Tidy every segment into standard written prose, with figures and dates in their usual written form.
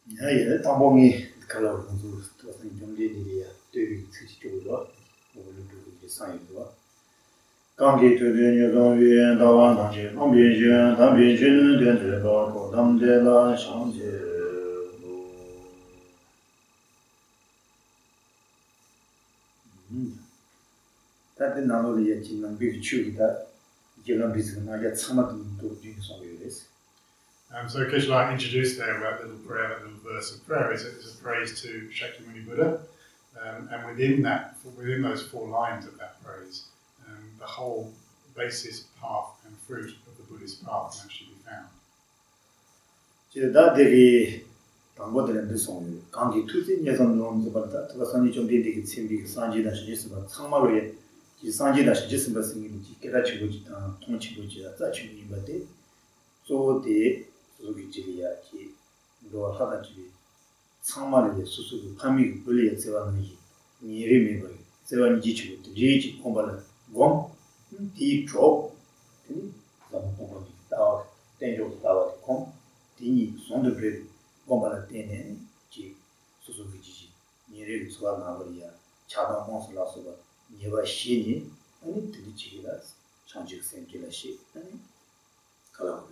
Yeah, Tambongi, color of the Jumdi, David Sister, the sign. Gangi to the New Dongi, Dawan, Ambition, Ambition, Dendra, Dam de la Change. That the Nano Yachin and Big Chu that Gilam Bisan, I get some of them to do some of this. So Geshe Lharampa introduced there that little prayer, that little verse of prayer is a praise to Shakyamuni Buddha, and within those 4 lines of that praise, the whole basis, path, and fruit of the Buddhist path can actually be found. That the Tambodan and the song, Gangi to the Yazan Noms about that, Vasani Jumbi, Simbi, Sanji Dash Jisba, Samaru, Sanji Dash Jisba singing, Kerachi, Tonchi, Tachi, but so the Zugilia, Lord Havaji, Samari, Susu, Kami, Bully, Sevani, Nyare, Sevan Jichu, the Jiji, Kombala, Gom, Tea Drop, Tower, Danger Tower, Com, Tini, Sonderbread, Kombala, Tene, G, Susugi, Nyare, Suanavaria, Chaba Monslasova, Neva Shini, and the Chilas, Chanjik Sankila Ship, and Kalam.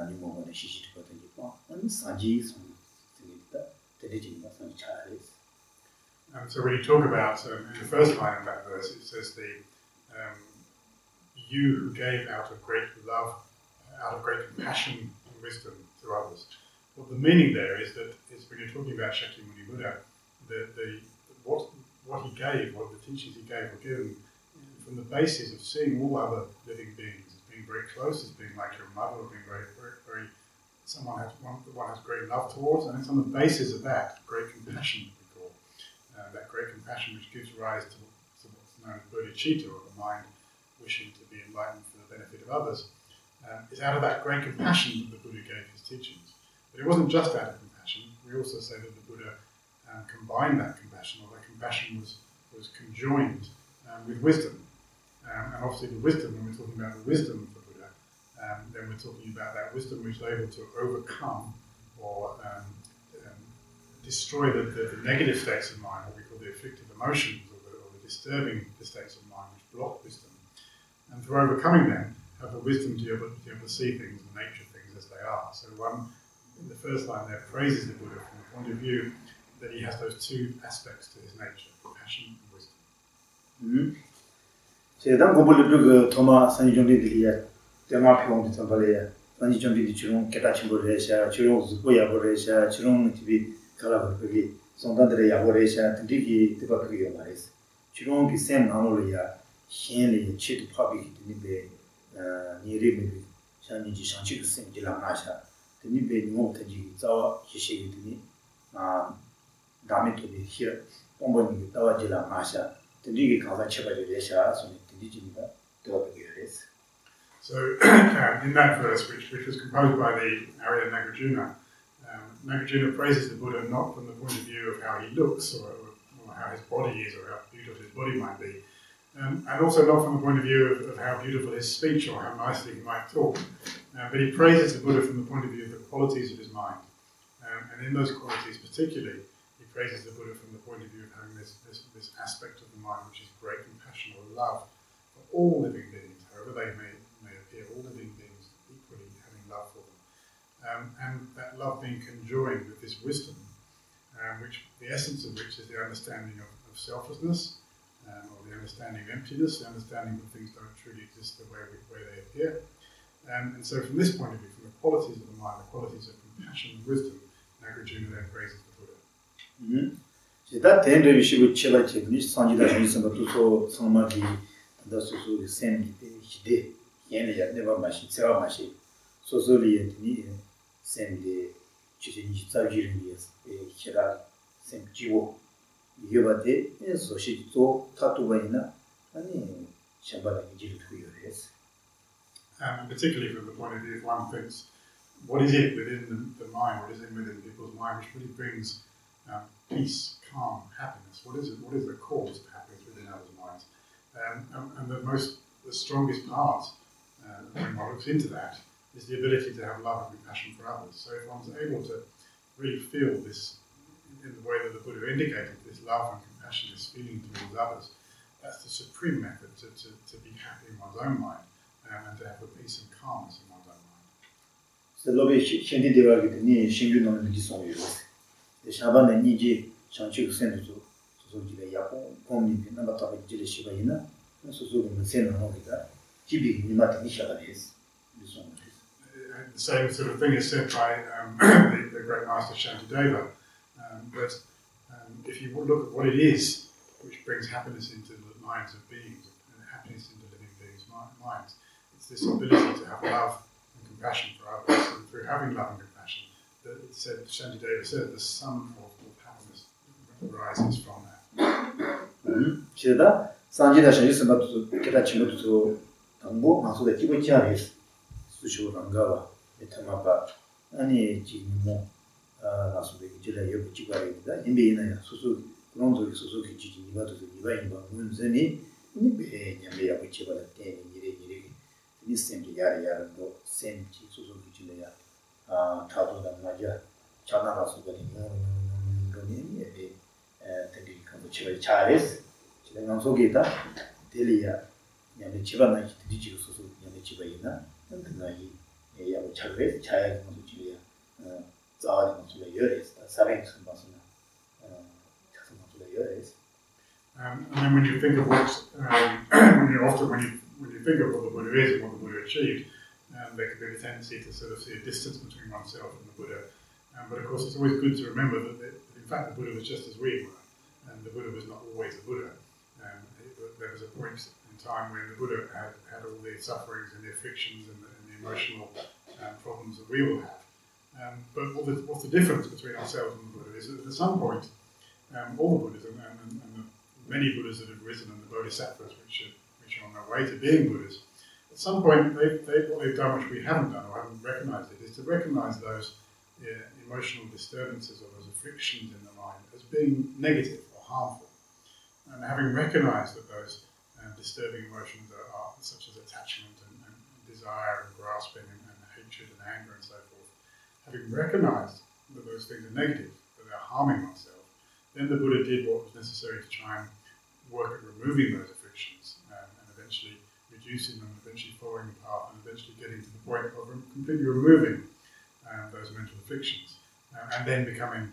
New moment, Shishi to Japan, and Sanji, So when you talk about, in the first line of that verse, it says you who gave out of great love, out of great compassion and wisdom to others. Well, the meaning there is that when you're talking about Shakyamuni Buddha, what he gave, what the teachings he gave were given from the basis of seeing all other living beings as being very close, as being like your mother, or being very, very, one has great love towards, and it's on the basis of that great compassion, we call that great compassion which gives rise to what's known as bodhicitta, or the mind wishing to be enlightened for the benefit of others. It's out of that great compassion that the Buddha gave his teachings. But it wasn't just out of compassion. We also say that the Buddha combined that compassion, or that compassion was conjoined with wisdom. And obviously the wisdom, when we're talking about the wisdom of the Buddha, then we're talking about that wisdom which is able to overcome or destroy the negative states of mind, what we call the afflictive emotions, or the disturbing states of mind which block wisdom. And through overcoming them, have the wisdom to be able to see things and nature things as they are. So one, in the first line there, praises the Buddha from the point of view that he has those 2 aspects to his nature, compassion and wisdom. 제가 고불을 토마 산지정비들이야 대마 평도 전발이야 산지정비들 주로 개다침을 해서 주로 고야 버려서 주로 집이 가라고 거기 송단들의 야버려서 등기기 대박이요 말이스 주로 비센 나노리야 신의 치도 파비기 되는데 니리미 산지 상치도 생기라 마샤 되는데 뭐든지 자와 기시기 되니 다음에 또 hier 본번이 따와지라 마샤 등기기 가서 쳐가지고 해서 So, in that verse, which was composed by the Arya Nagarjuna, Nagarjuna praises the Buddha not from the point of view of how he looks, or how his body is, or how beautiful his body might be, and also not from the point of view of how beautiful his speech, or how nicely he might talk, but he praises the Buddha from the point of view of the qualities of his mind. And in those qualities particularly, he praises the Buddha from the point of view of having this aspect of the mind which is great compassion or love for all living beings, however they may appear, all living beings equally having love for them. And that love being conjoined with this wisdom, which the essence of which is the understanding of selflessness, or the understanding of emptiness, the understanding that things don't truly exist the way they appear. And so from this point of view, from the qualities of the mind, the qualities of compassion and wisdom, Nagarjuna then praises the Buddha. That the end of the Chila Chignish, Sanjida Nissan, Tuso, Samaki, and the Susu, the same day, Yenia, never mashi, Sarah mashi, Sosoli and me, same day, Chitinish, Savirias, Hira, same Jiwo, Yovate, and so she saw Tatuaina, and Shambhala Jiru to your race. And particularly from the point of view, if one thinks, what is it within the mind, what is it within people's mind, which really brings peace, calm, happiness? What is it? What is the cause of happiness within others' minds? And the strongest part, when one looks into that, is the ability to have love and compassion for others. So if one's able to really feel this, in the way that the Buddha indicated, this love and compassion, this feeling towards others. That's the supreme method to be happy in one's own mind and to have the peace and calmness in one's own mind. So, Lobe Shendi Deva Gitani, Shingu non Gisong Yus. The Shabana Niji, Shanchu Senator, Suzuki Yapo, Pomni, Nabataka Jili Shibaina, and Suzuki Sena Nogita, Jibi Nimati Nishabanes. The same sort of thing is said by the great master Shantideva. But if you look at what it is which brings happiness into the minds of beings, and happiness into living beings' minds, it's this ability to have love and compassion for others. And through having love and compassion, Shantideva said, the sum of happiness arises from that. Chida, Sanjida Shanisabatu, Ketachimutu, Tambo, Masu, the Tibetan Sushu Rangawa, the Tamapa, Ani Jimo, Nasu, the Jila Yokuchibari, Indiana, Susu, Ronzo, Suzuki, Nivatu, Niva, Munzeni, Nibe, Yambia, Wichiba, Yiri, this same Yara, same Suzuki Jilea, Tato, Maja, Chana Rasu, Goni, Teddy Kamuchi Charis, Chilanzo Gita, Delia, Yamichiba, Digi Susu, Yamichibaina, and Nagi, Yamuchabe, Chaya, Mazuchilia, Zard, Masula Yuris, Savings, Masuna, Masula Yuris. And then when you think of what, when you think of what the Buddha is and what the Buddha achieved, there could be a tendency to sort of see a distance between oneself and the Buddha. But of course, it's always good to remember that, in fact, the Buddha was just as we were, and the Buddha was not always the Buddha. There was a point in time when the Buddha had all the sufferings and the afflictions and the emotional problems that we all have. But what's the difference between ourselves and the Buddha is that at some point, all the Buddhas and the many Buddhas that have risen and the Bodhisattvas which are on their way to being Buddhas, at some point what they've done which we haven't done or haven't recognised it is to recognise those emotional disturbances or those afflictions in the mind as being negative or harmful. And having recognised that those disturbing emotions are such as attachment and desire and grasping and hatred and anger and so forth, having recognised that those things are negative, that they're harming oneself, then the Buddha did what was necessary to try and work at removing those afflictions and eventually reducing them, eventually following the path, and eventually getting to the point of completely removing those mental afflictions and then becoming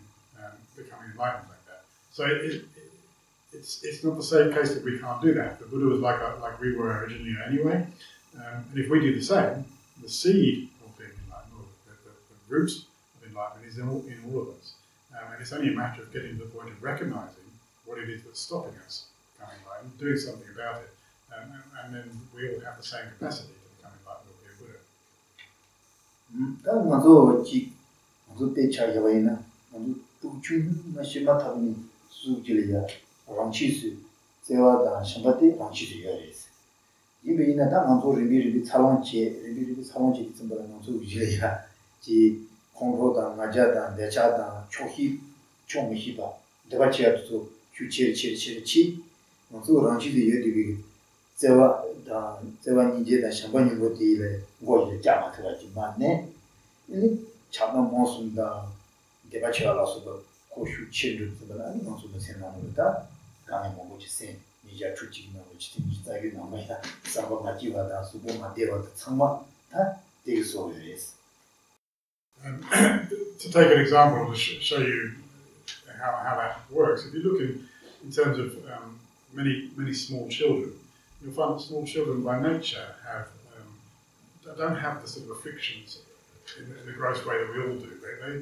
enlightened like that. So it's not the same case that we can't do that. The Buddha was like we were originally anyway, and if we do the same, the seed of being enlightened, or the root of enlightenment is in all of us. And it's only a matter of getting to the point of recognising what it is that's stopping us becoming enlightened, doing something about it, and then we all have the same capacity to become enlightened or be a Buddha. Kongroda, Najada, Dagyab, Chohi, Chomihiba, Dagyab to Chi, Mansu Ranchi the Yodi, Zewa Nija, Shambani Voti, Goy, Jamata, Mane, Chana Monsunda, Debacha Lasuba, Koshu children, the Mansu the Senamata, Ganamo, which is saying, Nija Truchina, which things that you know, Samba Mativa, Suboma Deva, Sama, that is all it is. To take an example to show you how that works, if you look in terms of many small children, you'll find that small children by nature don't have the sort of afflictions in the gross way that we all do.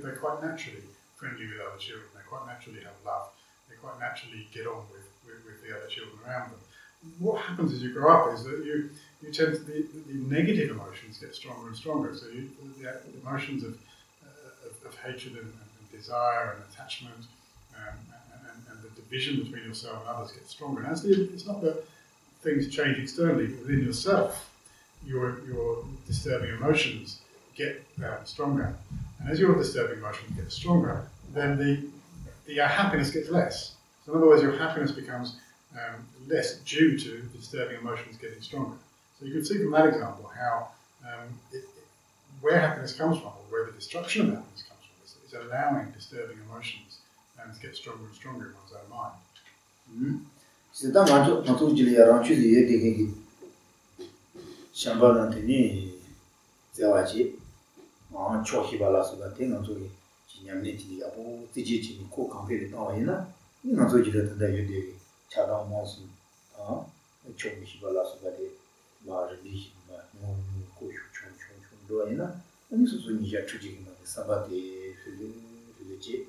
They're quite naturally friendly with other children. They quite naturally have love. They quite naturally get on with the other children around them. What happens as you grow up is that you tend to the negative emotions get stronger and stronger. So the emotions of hatred and desire and attachment and the division between yourself and others gets stronger. And it's not that things change externally, but within yourself, your disturbing emotions get stronger. And as your disturbing emotions get stronger, then the happiness gets less. So in other words, your happiness becomes less due to the disturbing emotions getting stronger. So you can see from that example how where happiness comes from, or where the destruction of happiness comes from. is allowing disturbing emotions to get stronger and stronger in one's own mind. C'est dans notre Julia Ranchu, il y a des Shambhala Tini, Zawaji, en Chohibala Sugatin, en Zogi, Chinyamniti, Abu, Tiji, Co Campé, Tawina, in Zogi, the Chadam Monson, Chohibala Sugati, Marli, Koshu, Doina, and this was Nija Chuji, Sabati, Filici,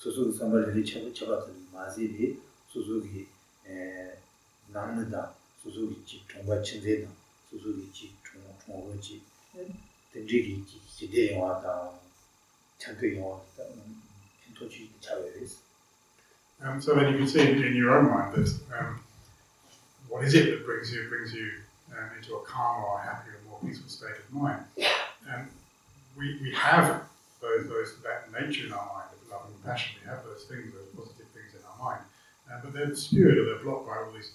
Suzu, somebody Chabat, Mazi, Suzuki. Namnada, Suzuki, Tonga Chinzeda, Suzuki, Tongachi, Tenzin, Hideyawata, Chantuyawata, Hintochi, Chavis. So then you can see in your own mind that what is it that brings you into a calmer or happier, more peaceful state of mind. We have that nature in our mind of love and compassion. We have those things, those positive things in our mind. But they're obscured or they're blocked by all these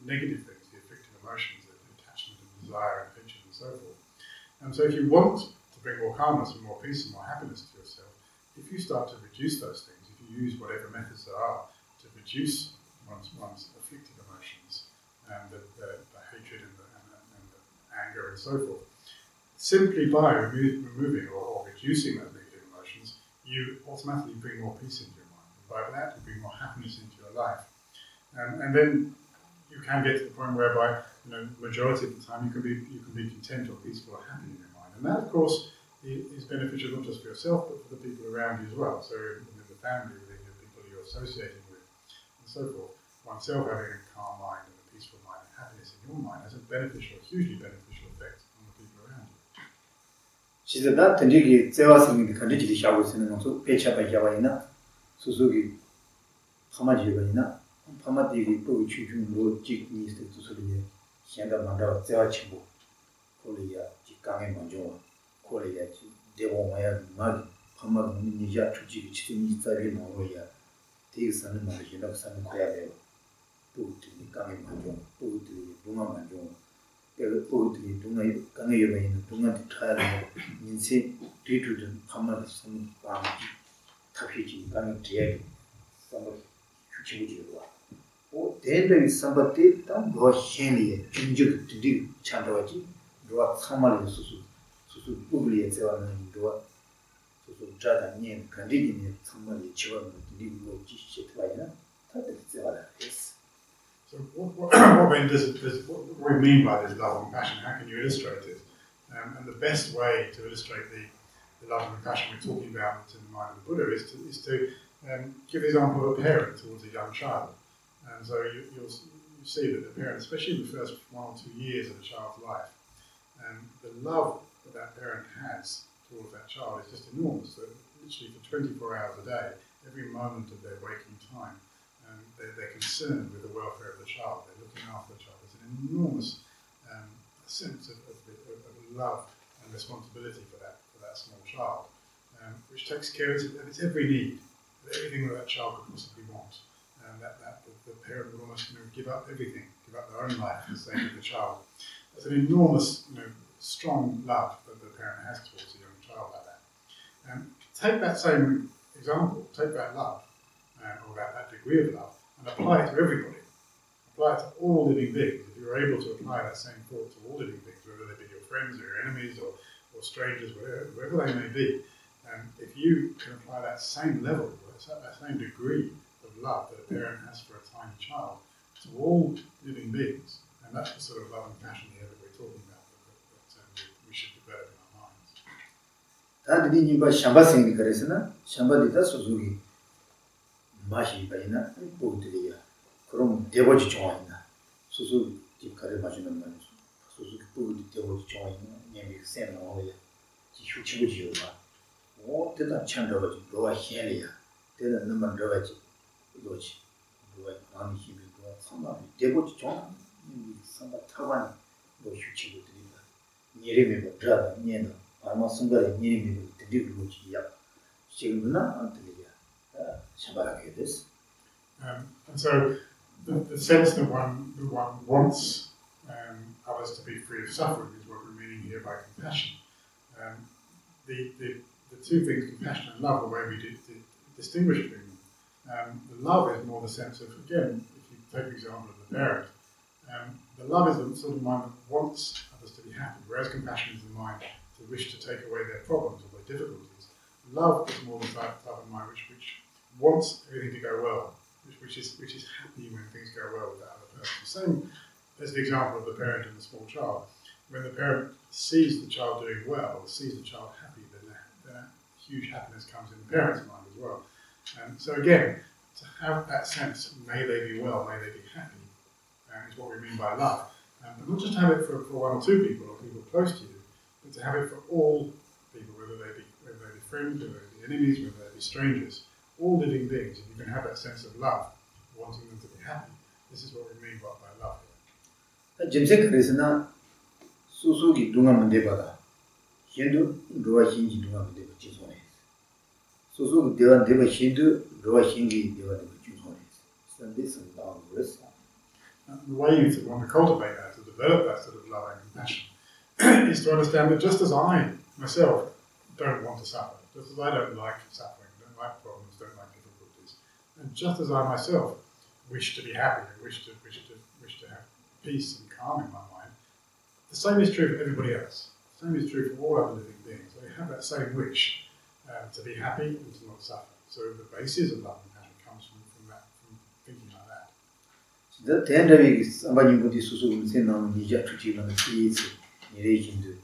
negative things, the afflicting emotions, the attachment and desire and attention and so forth. So if you want to bring more calmness and more peace and more happiness to yourself, if you start to reduce those things, if you use whatever methods there are to reduce one's afflictive emotions, the hatred and the anger and so forth, simply by removing or reducing those negative emotions, you automatically bring more peace into your mind. And by that, you bring more happiness into your life. And then you can get to the point whereby, majority of the time you can be content or peaceful or happy in your mind. And that, of course, is beneficial not just for yourself, but for the people around you as well. So within the family, within the people you're associating with, and so forth. Oneself having a calm mind and a peaceful mind and happiness in your mind has a hugely beneficial effect on the people around you. She said that Tendigi, Zewasing, the Kandiji showers in the Pecha by Yavaina, Suzuki, Hamajivaina, Pamadigi, Pochi, Road, Jig, East to Suria, Shanda Manda, Zewachibo, Korea, Jikang Manjoa, Korea, Devo Maya, Mag, Pamad, Nija, Chuji, Chitini, Moria, Tigsan, Majina, San Koya, Put in the Kang Manjo, Put in the Duma Manjo, Put in the Duna, Kangayavan, Duna, Tara, Ninsi, Titudun, Hamad, some Bang, Tapiji, Kang Tiag, some of Chuchi. Oh, then there is somebody that was Henry, Jinju to do Chandawaji, Dua Samali Susu, Ugly and Sevan and Dua, Susu Jada Nien, Candidin, somebody children to do shit like that. That is the yes. So what we mean by this love and compassion, how can you illustrate it? And the best way to illustrate the love and compassion we're talking about in the mind of the Buddha is to give the example of a parent towards a young child. And so you'll see that the parent, especially in the first 1 or 2 years of a child's life, the love that parent has towards that child is just enormous. So literally for 24 hours a day, every moment of their waking time, they're concerned with the welfare of the child. They're looking after the child. There's an enormous sense of love and responsibility for that small child, which takes care of its every need, everything that child could possibly want. That the parent would almost give up everything, give up their own life for the sake of the child. That's an enormous, strong love that the parent has towards a young child like that. Take that same example, take that love, or that degree of love, and apply it to everybody. Apply it to all living beings. If you're able to apply that same thought to all living beings, whether they be your friends or your enemies or strangers, wherever they may be, if you can apply that same level, that same degree of love that a parent has for a tiny child to all living beings, and that's the sort of love and passion here that we're talking about that we should develop in our minds. That didn't you Shamba sing the Karesana, Shamba did that Suzuki Mashi Baina, Putia, Krum Devoji Joina, Suzuki Karimajina, Suzuki Pudi Devoji Joina, Nemi Sen Oya, Chichuchi, what did that Chandoji, Loa Helia, did a number of Dovaji, Doji, Doa, Nami, somebody, Devoji Joina, somebody Tavan, Dochuchi, Nyere Brother, Niena, I'm somebody near me with the Divuji Yap. She will not until Shabbat this. And so the sense that one wants others to be free of suffering is what we're meaning here by compassion. The the two things, compassion and love, the way we distinguish between them. The love is more the sense of, again, if you take the example of the parent, the love is the sort of mind that wants others to be happy, whereas compassion is the mind to wish to take away their problems or their difficulties. Love is more the type of mind which wants everything to go well, which is happy when things go well with that other person. Same as the example of the parent and the small child. When the parent sees the child doing well, sees the child happy, then that huge happiness comes in the parent's mind as well. So again, to have that sense, may they be well, may they be happy, is what we mean by love. But not just have it for one or two people or people close to you, but to have it for all people, whether they be friends, whether they be enemies, whether they be strangers, all living beings. If you can have that sense of love, wanting them to be happy, this is what we mean by love here. Jimsek Resina Susugi Dunga Mandebada, Hindu, Dua Hingi Dunga Mandeba Chisone. Susu Deva Deva Hindu, Dua Hingi Deva Deva Chisone. This and down the rest. The way you want to cultivate that, to develop that sort of love and compassion, is to understand that just as I, myself, don't want to suffer, just as I don't like suffering, don't like problems, don't like difficulties, and just as I myself wish to be happy, and wish to have peace and calm in my mind, the same is true for everybody else. The same is true for all other living beings. They have that same wish to be happy and to not suffer. So the basis of love and compassion comes from that, from thinking like that. The Tendavik is somebody who is Susu Sin on Nija Tuchima, the Seeds, Nirajin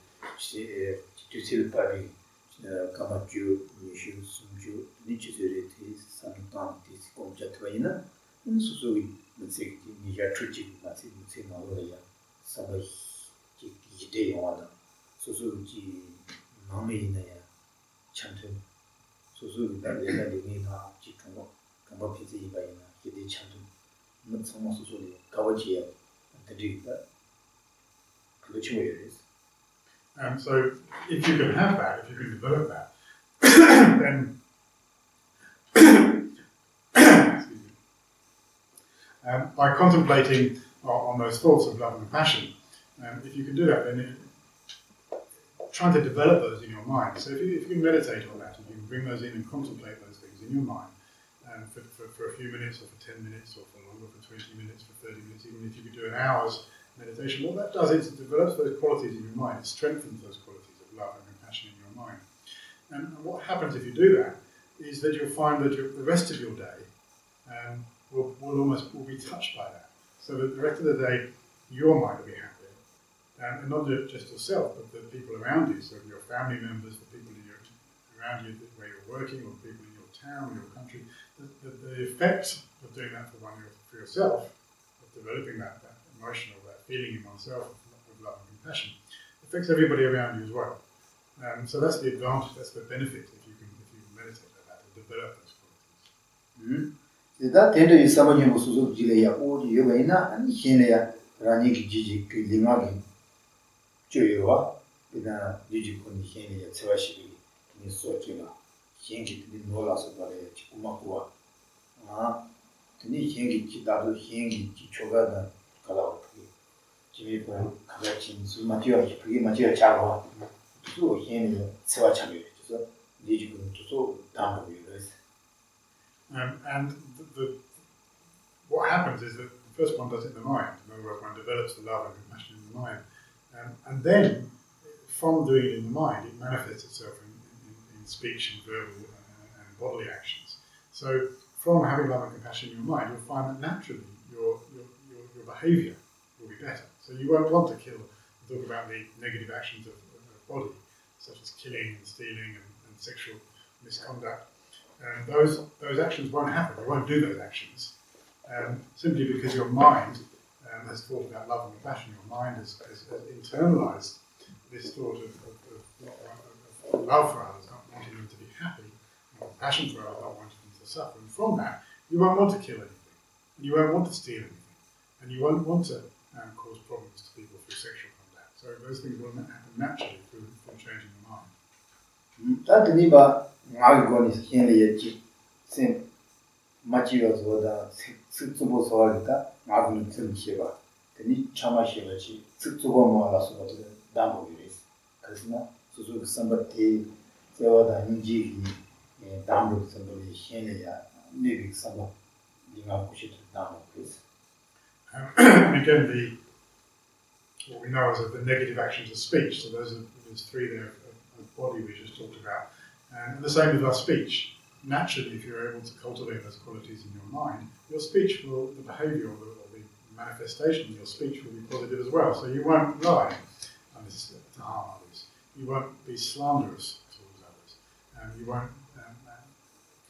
to Silpari, Kamachu, Nishu, Sumju, Nichurity, Santan, this Komjatwaina, and Susu, let's say, Nija Tuchi, Matsi, Sinoria, Sabah, Jide Wada, Susuji, Nami, Chantum, Susu, Babia, Divina, Chikamo, Kamapizi, Hidi Chantum. So if you can have that, if you can develop that, then by contemplating on those thoughts of love and compassion, if you can do that, then trying to develop those in your mind. So if you can meditate on that, and you can bring those in and contemplate those things in your mind, for a few minutes, or for 10 minutes, or for longer, for 20 minutes, for 30 minutes, even if you could do an hour's meditation, what that does is it develops those qualities in your mind, it strengthens those qualities of love and compassion in your mind. And what happens if you do that is that you'll find that the rest of your day will be touched by that. So that the rest of the day, your mind will be happier. And not just yourself, but the people around you, so your family members, the people around you where you're working, or the people in your town, your country. The effect of doing that for yourself, of developing that emotional, that feeling in oneself of love and compassion, affects everybody around you as well. So that's the advantage, that's the benefit if you can meditate like that, to develop those qualities. That tend to someone who was Gileya or Yovena and Hinea Ranik Gigi Limagin Joyoa, with a Digicon Hinea Tsawashi, Nisokila, Hingi to be Nolas of Chipumakua. Tini Hingi Kitado Hingi Chichogada Kalau, Jimmy Kavachin, Sumatia, Matia Chava, so Hinea Tsawachi, so Digicon to so down of you. And what happens is that the first one does it in the mind. In other words, one develops the love and compassion in the mind. And then, from doing it in the mind, it manifests itself in speech and verbal and bodily actions. So, from having love and compassion in your mind, you'll find that naturally your behaviour will be better. So you won't want to kill. Talk about the negative actions of body, such as killing and stealing and sexual misconduct. And those actions won't happen. You won't do those actions simply because your mind has thought about love and compassion. Your mind has internalized this thought of love for others, not wanting them to be happy, and compassion for others, not wanting them to suffer. And from that, you won't want to kill anything, and you won't want to steal anything, and you won't want to cause problems to people through sexual contact. So those things will happen naturally through changing the mind. Margon is Henry Sim Machios or the Sitsubo Solita, Margon Shiva, the Ni Chama Shivachi, Sitsubo Molas of the Dambo is Kasna, Suzu Sambati, 세워다 인지기 담로 선도리 현내야 내비 상업 네가 보시도 담로 그래서. Again, what we know as the negative actions of speech. So there's three there of body we just talked about, and the same with our speech. Naturally, if you're able to cultivate those qualities in your mind, your speech will, the behaviour or the manifestation of your speech will be positive as well. So you won't lie, and this is to harm others. You won't be slanderous towards others, and you won't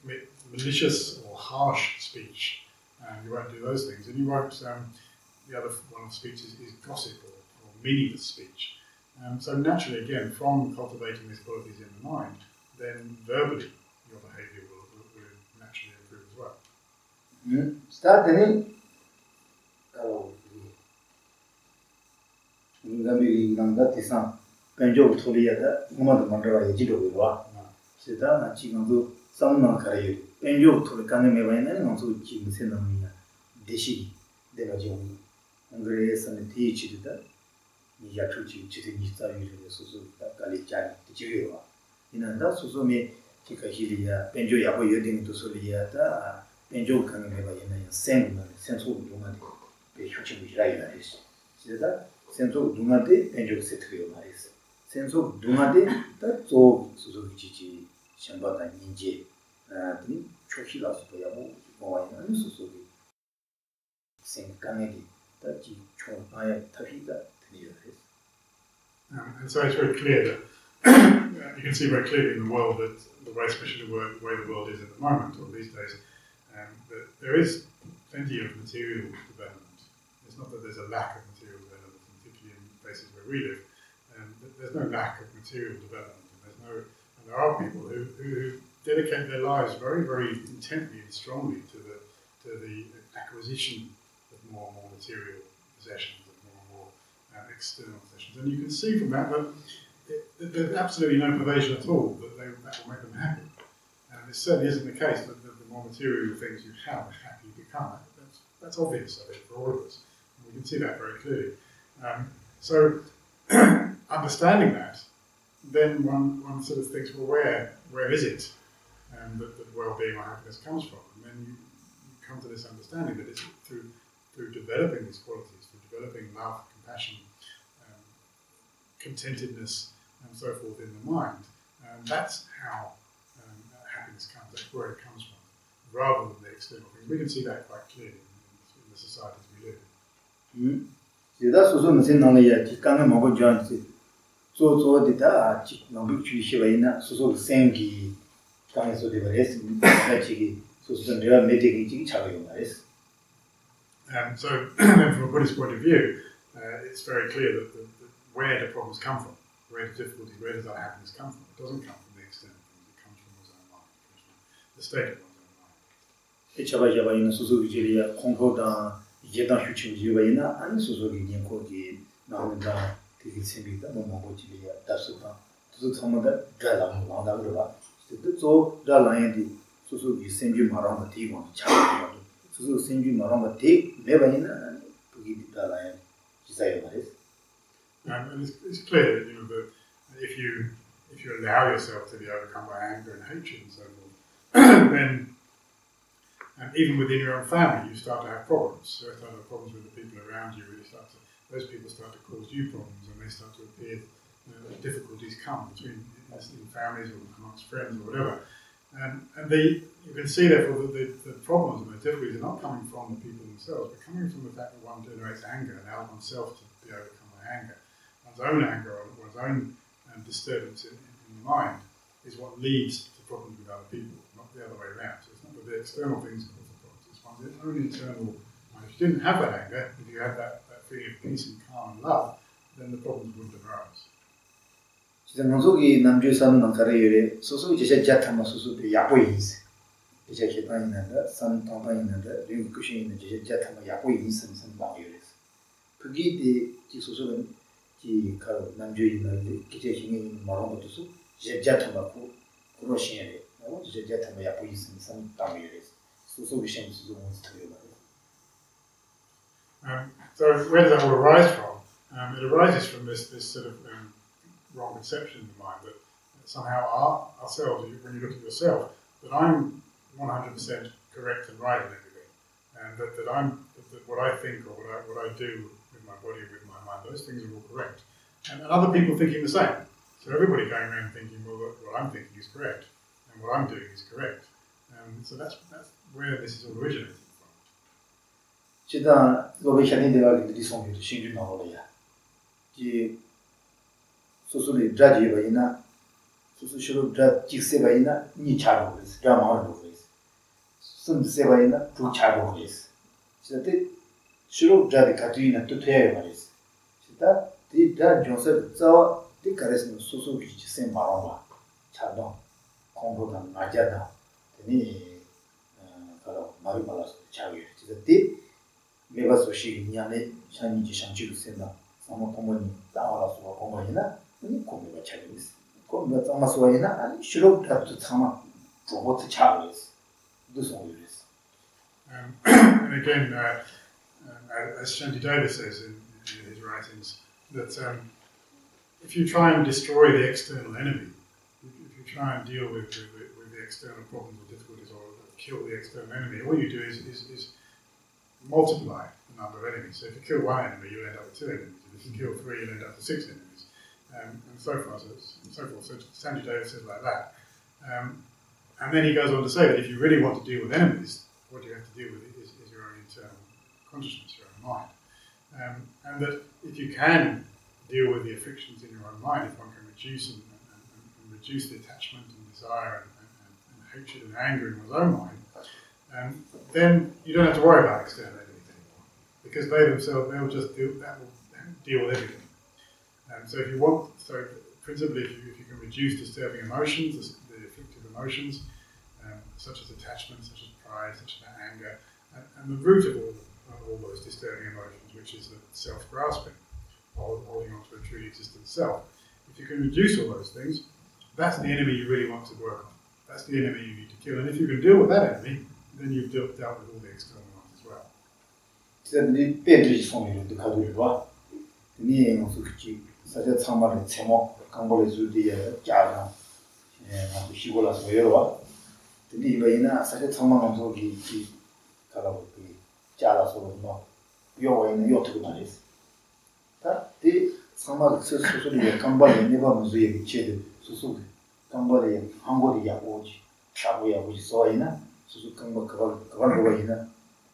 commit malicious or harsh speech. You won't do those things, and you won't. The other one of speech is gossip or meaningless speech. So naturally, again, from cultivating these qualities in the mind, then verbally your behaviour will naturally improve as well. Starting Gambiri Nanda Tisan, Penjo Toliata, Umad Mandara Jidowa, Sita, Chigandu, Samna Karayu, Penjo Tolikaneme, and also Jim Senamina, Deshi, Devajum, Andres and teach that Yatuchi, Chitinista, Susu, Kalijan, Tijuva. In another Susumi, Kikahiria, Penjo Yabo Yudin to Soliata, Penjo Kaneva in a same sense of Dumadi, Peshuchi Rayaris. Sita, sense of Dumade, Penjo Setrio Maris. Sense of Dumade, that's all Suzuki, Shambata Ninja, Choshila Supayabo, Moana, and Suzuki. Saint Kanedi, that you try Tahida. And so it's very clear that you can see very clearly in the world that the way, especially the way the world is at the moment, or these days, that there is plenty of material development. It's not that there's a lack of material development, particularly in places where we live. There's no lack of material development, and there are people who dedicate their lives very, very intently and strongly to the acquisition of more and more material possessions, and more external possessions. And you can see from that that there's absolutely no pervasion at all that will make them happy. And it certainly isn't the case that the more material things you have, the happier you become. That's obvious, I think, for all of us. And we can see that very clearly. So understanding that, then one sort of thinks, well, where is it that well-being or happiness comes from? And then you come to this understanding that it's through developing these qualities, through developing love, compassion, contentedness, and so forth in the mind. That's how happiness comes, that's where it comes from, rather than the external things. We can see that quite clearly in the societies we live in. That's also the same thing that you can't remember Johnson. So did that, Nobuchi Shivaina, so the same key, coming to the rest, so they are making each other. So, from a Buddhist point of view, it's very clear that where the problems come from, where the difficulties, where does our happiness come from? It doesn't come from the external things, it comes from one's own mind, it comes from the state of one's own mind. Echabajabaina Suzuki, Concorda, Yedan Huchivaina, and Suzuki Yankogi, Namada, Tigisibita, Momochilia, Dasuka, to some of the Galam, Wanda, so the lion, Suzuki, Senju Marama tea on China. Suzuki Senju Marama tea, never in to give the lion. And it's clear that that if you allow yourself to be overcome by anger and hatred and so forth, then even within your own family you start to have problems. You start to have problems with the people around you. Those people start to cause you problems, and they start to appear. Difficulties come between in families or amongst friends or whatever. And you can see therefore that the problems and the difficulties are not coming from the people themselves, but coming from the fact that one generates anger and allows oneself to be overcome by anger. One's own anger or one's own disturbance in the mind is what leads to problems with other people, not the other way around. So it's not that the external things cause the problems, it's one's own internal mind. If you didn't have that anger, if you had that feeling of peace and calm and love, then the problems wouldn't arise. Nozogi Namju San Nankare, Susu Jatama Susu, Yapois, Japan, San Tompain, and Ring Cushion, Jatama Yapois, and San Bangers. To give the Susu, Namju in the kitchen in Maromotusu, Jatama Kuroshin, Jatama Yapois, and San Bangers. Susu Vishan Susu wants to be So where does that all arise from? It arises from this sort of wrong conception in the mind that somehow are ourselves, when you look at yourself, that I'm 100% correct and right in everything, and that what I think or what I do with my body, with my mind, those things are all correct, and other people thinking the same. So everybody going around thinking, well, what I'm thinking is correct, and what I'm doing is correct. So that's where this is all originated from. Chida lobe shani de la di song yu shin ju na lo ya. Ji so so le dra ji ba ina. So so shiro dra ji se ba ina ni cha ro is. Dra ma ro is. Sun se ba ina tu cha ro is. Chida te shiro dra de ka tu ina tu te ba is. Chida di dra jo se za di ka res no so so ki ji se ma ro ba. Cha do kong ro da ma ja da. Ni Mari Malas Chavi, the Meva Soshi, Yane, Shani Shanchu Sena, Sama Komoni, Dawas or Komorina, and Komiva Chinese. Komiva Tamaswaina, and she wrote up to Tama for what the child is. This only is. And again, as Shantideva says in his writings, that if you try and destroy the external enemy, if you try and deal with the external problems or difficulties or kill the external enemy, all you do is multiply the number of enemies. So if you kill one enemy, you'll end up with 2 enemies. And if you kill 3, you'll end up with 6 enemies. And so forth. So Shantideva says like that. And then he goes on to say that if you really want to deal with enemies, what you have to deal with is your own internal consciousness, your own mind. And that if you can deal with the afflictions in your own mind, if one can reduce and reduce the attachment and desire and hatred and anger in one's own mind, then you don't have to worry about external enemies anymore, because they themselves, they'll just deal with everything. So if you want, principally if you can reduce disturbing emotions, the afflictive emotions, such as attachment, such as pride, such as anger, and the root of all those disturbing emotions, which is the self-grasping, holding on to a truly existent self. If you can reduce all those things, that's the enemy you really want to work on. That's the enemy you need to kill. And if you can deal with that enemy, then you've dealt with all the external ones as well. Kambale Hangori Yaoji, Shabuya, which is Soina, Susu Kavana,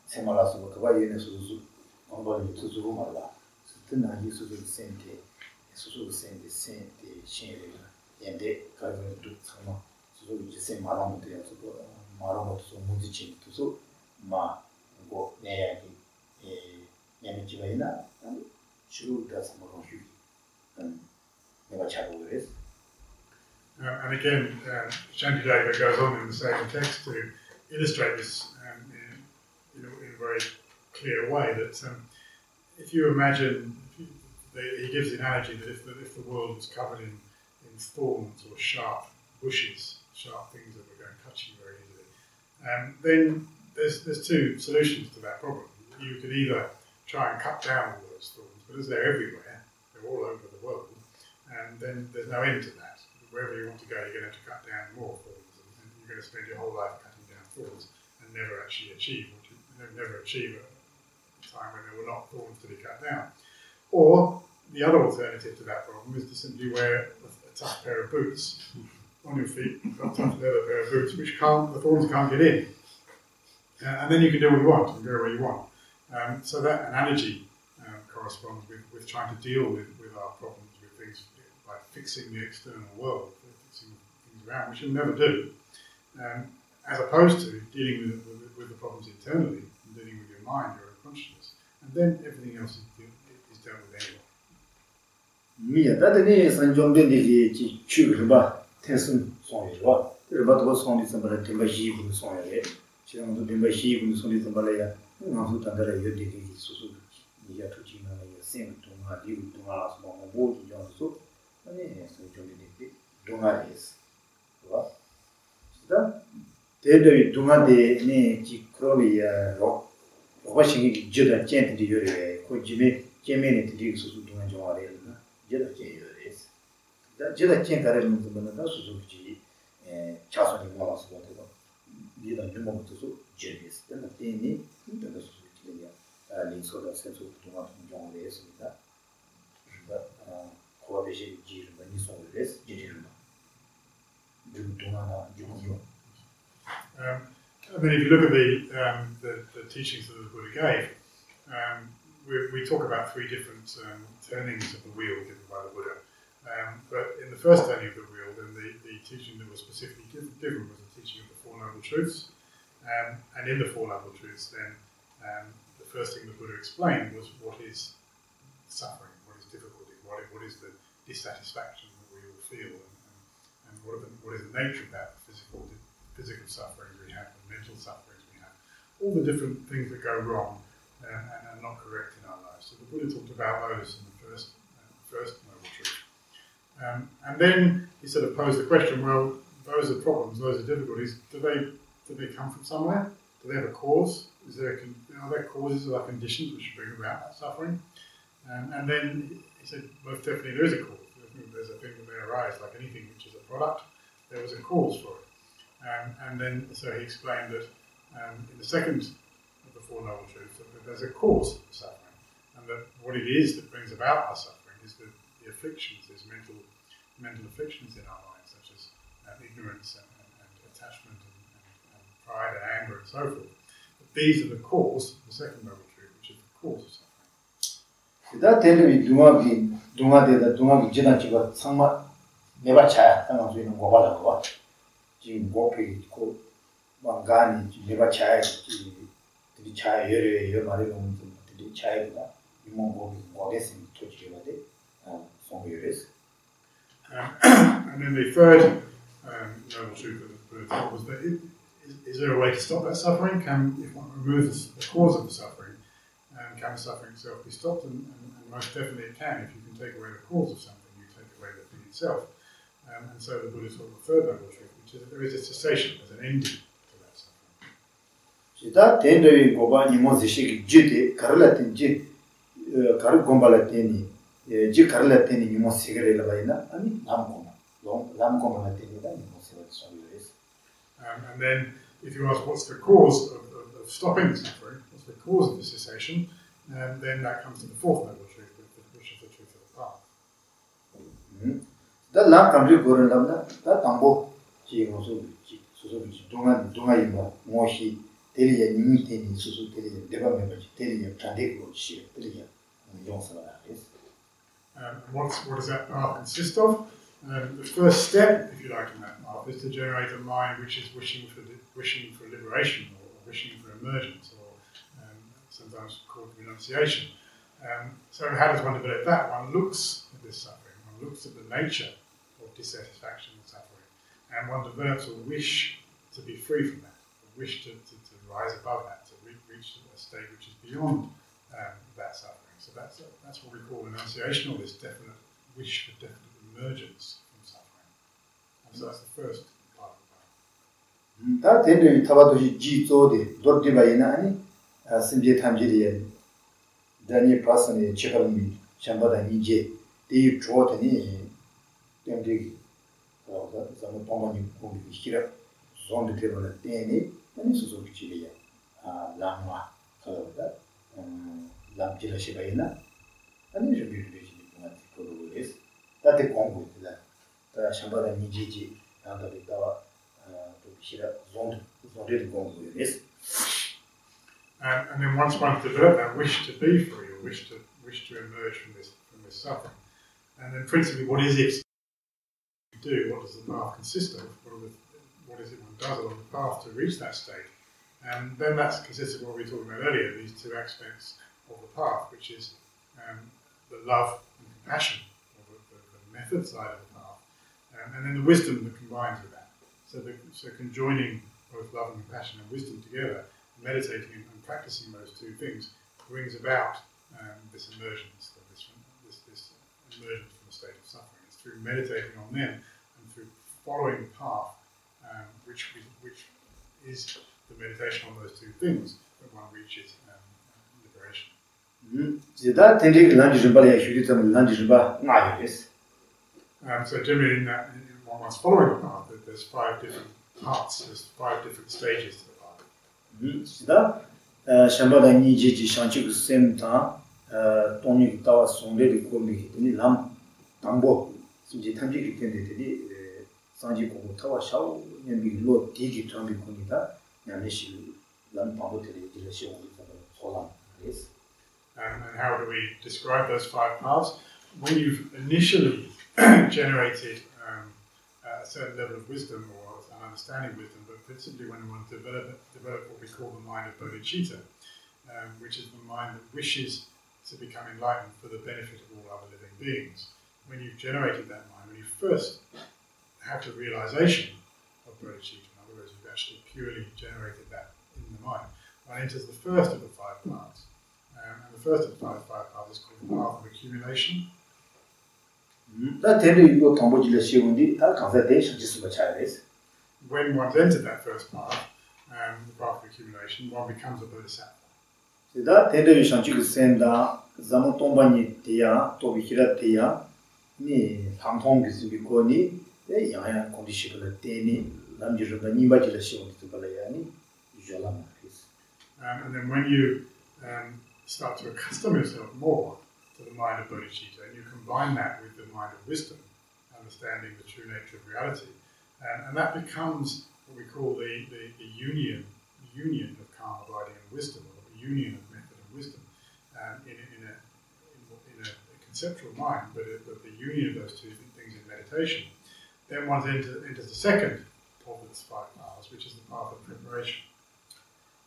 Semalasu, Kavayana Suzu, Kambali, Tuzumala, Sutana, Yusu Sente, Susu Sente, Sente, Shin, and they Kavin to Sama, Suzu, the same Maram, Maram, so Muzichi, Tusu, Ma, Go, Nayaki, Yamichivana, and Shuru does Moroshi, and never chatted with. And again, Shantideva goes on in the same text to illustrate this in a very clear way, that if you imagine, he gives the analogy that if the world was covered in thorns or sharp bushes, sharp things that were going to touch you very easily, then there's 2 solutions to that problem. You could either try and cut down all those thorns, but as they're everywhere, they're all over the world, and then there's no end to that. Wherever you want to go, you're going to have to cut down more thorns, and you're going to spend your whole life cutting down thorns and never actually achieve a time when there were not thorns to be cut down. Or the other alternative to that problem is to simply wear a tough pair of boots on your feet, a tough leather pair of boots, which the thorns can't get in. And then you can do what you want and go where you want. So that analogy corresponds with trying to deal with our problems with things by fixing the external world, fixing things around, which you'll never do, as opposed to dealing with the problems internally, and dealing with your mind, your own consciousness, and then everything else is dealt with anyway. Mia, that is a John Bendy, Chuba, Tenzin, Songa, the Batos on the Timbashi, who saw it, she on the Timbashi, who saw it in Malaya, who knows what other you Susu, Mia to China, same to my you to ask more wood, Johnson. Dunga is. What? They Dunga de Crowley rock. Washing Judah Gent to Yuri, could Jimmy to do Dunga Joarel, Judah is. 제가 찐가를 문제는 다 수수지 차선이 몰아서 되고 이런 유머부터도 제리스 때는 때니 근데 수수지야 린소다 센서 동안 정도에 있습니다. 그러니까 코아베시 지르는 이송을레스 지르는 좀 동안아 주고요. I mean, if you look at the teachings that the Buddha gave, we talk about three different turnings of the wheel given by the Buddha. But in the first turning of the wheel, then the teaching that was specifically given was the teaching of the Four Noble Truths. And in the Four Noble Truths, then the first thing the Buddha explained was what is suffering, what is difficulty, what is the dissatisfaction that we all feel, and what is the nature of that physical sufferings we have, the mental sufferings we have, all the different things that go wrong and are not correct in our lives. So the Buddha talked about those in the first Noble Truth. And then he sort of posed the question, well, those are problems, those are difficulties, do they come from somewhere? Do they have a cause? Are there causes or conditions which bring about that suffering? And then he said, most definitely there is a cause. There's a thing that may arise, like anything which is a product, there was a cause for it. And then, so he explained that in the second of the Four Noble Truths, that there's a cause for suffering, and that what it is that brings about our suffering is the afflictions, these mental afflictions in our minds, such as ignorance and attachment and pride and anger and so forth. But these are the cause of the second Noble Truth, which is the cause of suffering. That tells me Dunga Jidanchiba Sama never child, and I'm doing Gobala. 지금 고피 고 망간이 내가 차에 이 차에 여러 말을 놓는 이 차에다 이몽고비 고데스니 토지가 돼 송유레스. And then the third noble truth that the Buddha taught was that is there a way to stop that suffering? If one removes the cause of the suffering, can the suffering itself be stopped? And most definitely it can. If you can take away the cause of something, you take away the thing itself. And so the Buddha taught the third noble truth, which is that there is a cessation, there's an ending to that suffering. That tendering Gobani Mosishik Jiti, Karlatin, Kargombalatini, G. Karlatini, you must cigarette Lavina, and Lamgoma Latina, and then if you ask what's the cause of stopping the suffering, what's the cause of the cessation, then that comes to the fourth noble truth, which is the truth of the path. The lamp country Goranamna, that Tambo, she also Dunga, Moshi, Telia, Nimitini, Susu Telia, Development, Telia, Trandico, she, Telia, and Yonsala. What does that path consist of? The first step, if you like, in that path is to generate a mind which is wishing for liberation or wishing for emergence, or sometimes called renunciation. So how does one develop that? One looks at this suffering, one looks at the nature of dissatisfaction and suffering, and one develops a wish to be free from that, a wish to rise above that, to reach a state which is beyond that suffering. So that's what we call renunciation, or this definite wish for definite emergence from suffering. And so that's the first part of the path. That tended Tabato Gyuto Tantric Simje Tamjiri, Daniel Person, Chekami, Shambada Nije, the Trotani, Temple, some Pomani, here, Zon the table at Dani, and this is of Chilia, Lama, Salada, Lamjila Shibaina, and you should be rich. That the Congo with that. Shambada Niji, and the Vitawa, to Shira, Zon the Congo with this. And then once one develops that wish to be free, or wish to emerge from this suffering, and then principally, what is it to do? What does the path consist of? What is it one does along the path to reach that state? And then that consists of what we were talking about earlier, these two aspects of the path, which is the love and compassion, or the method side of the path, and then the wisdom that combines with that. So conjoining both love and compassion and wisdom together, meditating and practicing those two things brings about this emergence, this emergence from a state of suffering. It's through meditating on them and through following the path, which is the meditation on those two things, that one reaches liberation. That Tantric Landijiba, Gyuto Tantric Monastery, So generally in one one's following the path, there's 5 different parts, there's 5 different stages to the path. Sida shambada ni ji shanchi gu sem ta toni gu tawa songre de ko mi ni lam tambo ji tamji ki tende de sanji ko tawa shao ni bi lo di ki tambi ko ni da nyane shi lam tambo de de shi o so lam yes. And how do we describe those 5 paths? When you've initially generated a certain level of wisdom or an understanding of wisdom, but principally when we want to develop what we call the mind of bodhicitta, which is the mind that wishes to become enlightened for the benefit of all other living beings. When you've generated that mind, when you first have the realization of bodhicitta, in other words, you've actually purely generated that in the mind, one enters the first of the 5 paths. And the first of the 5 paths is called the path of accumulation. When one's entered that first path, the path of accumulation, one becomes a bodhisattva. And then when you start to accustom yourself more to the mind of bodhicitta, and you combine that with the mind of wisdom, understanding the true nature of reality, and that becomes what we call the union of calm, abiding, and wisdom, or the union of method and wisdom, in a conceptual mind, but the union of those 2 things in meditation. Then one enters the second of its 5 paths, which is the path of preparation.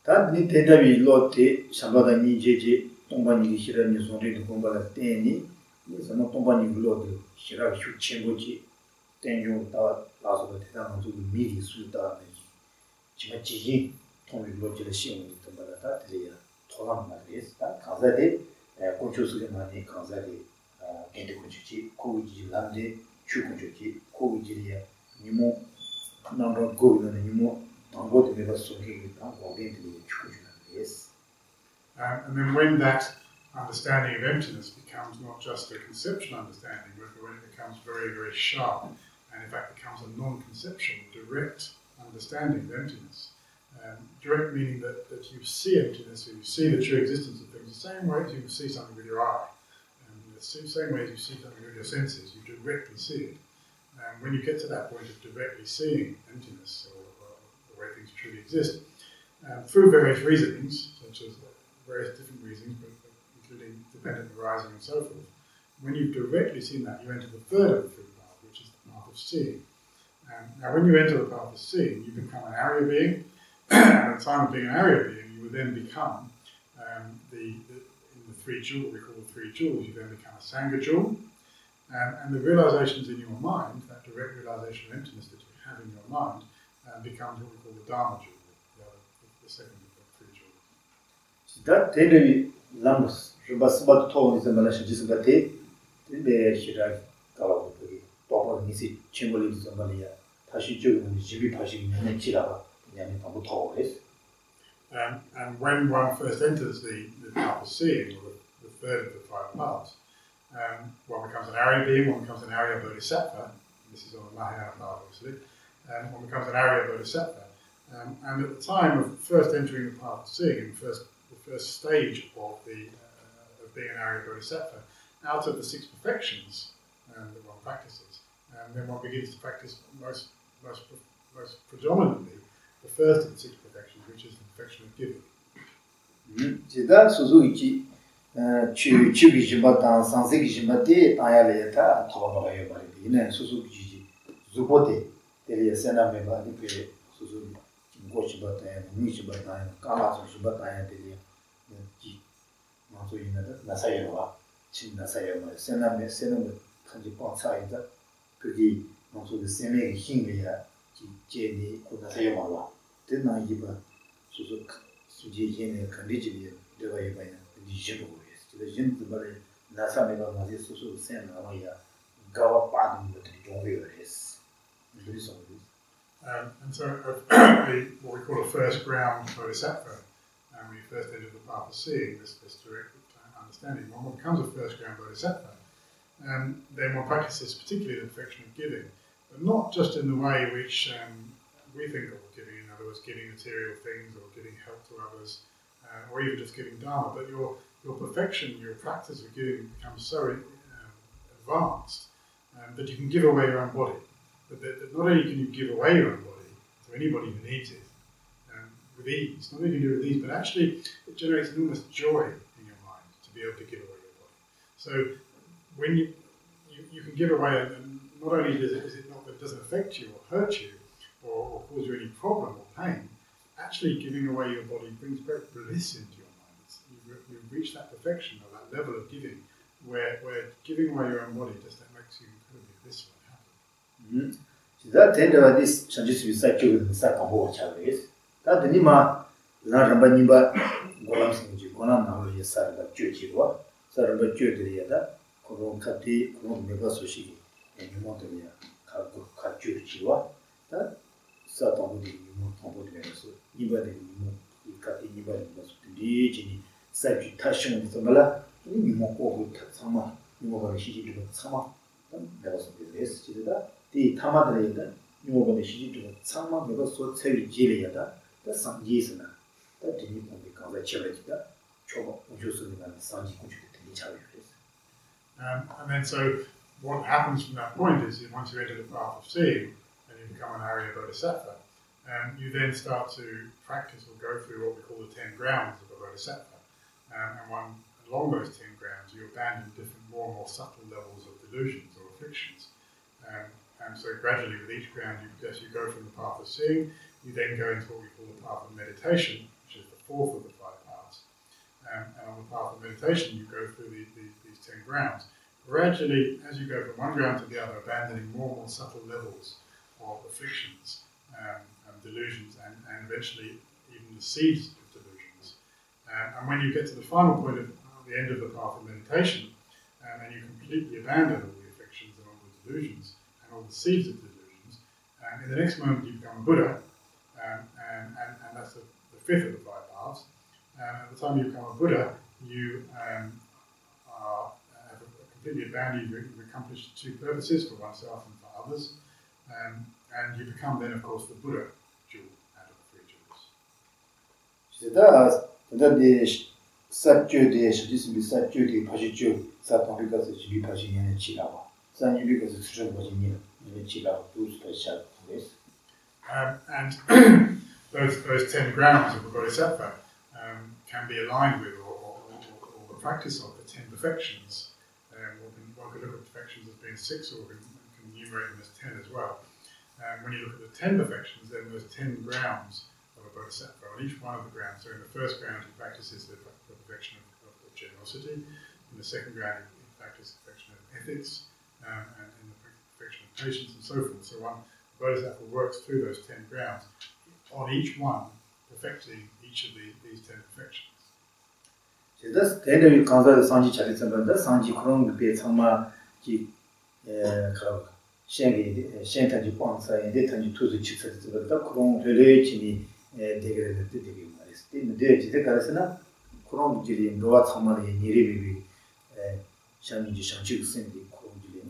That ni tedavi lote shambada ni jeje tombani hirani zonre de gombala teni ni sono tombani lote shira shu chengoji tenyo ta laso de ta no mi su ta ne chima ji tomi lote de shin de tombala ta de tolam na des ta kaza de konchu de mani kaza de ende konchu ko ji lande chu konchu ko ji ya nimo nangro go na nimo. And then when that understanding of emptiness becomes not just a conceptual understanding, but when it becomes very, very sharp, and in fact becomes a non-conceptual, direct understanding of emptiness. Direct meaning that you see emptiness, or you see the true existence of things, the same way as you see something with your eye, and the same way as you see something with your senses, you directly see it. And when you get to that point of directly seeing emptiness, or the way things truly exist, through various reasonings, such as various different reasons, but including dependent arising and so forth, when you've directly seen that, you enter the third of the 3 paths, which is the path of seeing. Now, when you enter the path of seeing, you become an area being, and at the time of being an area being, you will then become in the 3 jewels, we call the 3 jewels, you then become a Sangha jewel, and the realizations in your mind, that direct realization of emptiness that you have in your mind, becomes what we call the Dharma jewel, the second of the 3 jewels. That totally lambs, Rubasbat told is a Malaysian Jisbate, the Shirak Kalawi, Papa Nisi, Chimboli Somalia, Tashichu, and Jibi Pashi, and Chilaba, and Pabuto. And when one first enters the path of seeing, or the third of the 5 paths, one becomes an area being, one becomes an area bodhisattva. This is on the Mahayana path, obviously. One becomes an area bodhisattva. And at the time of first entering the path of seeing, the first stage of being an area bodhisattva, out of the 6 perfections that one practices, then one begins to practice most predominantly the first of the 6 perfections, which is the perfection of giving. And so what we call a first ground bodhisattva, when you first enter the path of seeing, this direct understanding, when one becomes a first ground bodhisattva, then one practices particularly the perfection of giving, but not just in the way which we think of giving, in other words, giving material things or giving help to others, or even just giving Dharma, but your perfection, your practice of giving becomes so advanced that you can give away your own body. That not only can you give away your own body to anybody who needs it with ease, not only can you do it with ease, but actually it generates enormous joy in your mind to be able to give away your body. So when you can give away, and not only is it not that it doesn't affect you or hurt you or cause you any problem or pain, actually giving away your body brings great bliss into your mind. You've reached that perfection or that level of giving where giving away your own body just that makes you incredibly blissful and happy. That tender this changes with such a second whole challenges. That the Nima Laramba Niba Golam Sinji Gonam Nauri Sarba Jujiwa, Sarba Judiada, Koron Kati, Koron Meba Sushi, and Yumontamia, Kajujiwa, that Satamudi, Yumontamudi, Niba the Kati Niba was Gini, Sagitation with the Mala, Yumoko with Sama, Yumoshi to Sama, there was this, the Tamadreda, Yumoshi to Sama, never so Terry Gileada, the Sangisana, that didn't become a charity, Chobo, Jusu, and Sanji and then so what happens from that point is that once you enter the path of seeing and you become an Arya Bodhisattva, you then start to practice or go through what we call the 10 grounds of a Bodhisattva. And along those 10 grounds, you abandon different, more and more subtle levels of delusions or afflictions. And so gradually with each ground, as you go from the path of seeing, you then go into what we call the path of meditation, which is the fourth of the 5 paths. And on the path of meditation, you go through these 10 grounds. Gradually, as you go from one ground to the other, abandoning more and more subtle levels of afflictions and delusions, and eventually even the seeds of delusions. And when you get to the final point of the end of the path of meditation, and you completely abandon all the afflictions and all the delusions and all the seeds of delusions, in the next moment you become a Buddha, and that's the 5th of the 5 paths. At the time you become a Buddha, you have completely abandoned, you've accomplished 2 purposes, for oneself and for others, and you become then, of course, the Buddha jewel out of the 3 jewels. The Satju de Shadismi Satju de Pajiju, Satan because it's Lipaji and Chilawa. San because it's Shubajini and Chilawa, those special ways. And those 10 grounds of the Bodhisattva can be aligned with or the practice of the 10 perfections. One could look at perfections as being 6, or we can enumerate them as 10 as well. When you look at the 10 perfections, then there's 10 grounds of a Bodhisattva on each one of the grounds. So in the first ground, he practices the perfection of generosity. In the second ground, he practices the perfection of ethics, and in the perfection of patience, and so forth. So one Bodhisattva works through those 10 grounds, on each one perfecting each of these 10 perfections. So that's the end of the concept of Sanji Charitamba, the Sanji Kurung, the Sama, Shantaji Ponsa, and the Tanji to the Chits, the Kurung, Relay, degraded the Maris. In the day, the Karasana, Kurung Jilly, Noa Samari, Niri, Shanji Shanchi, Cindy, Kurung Jilly,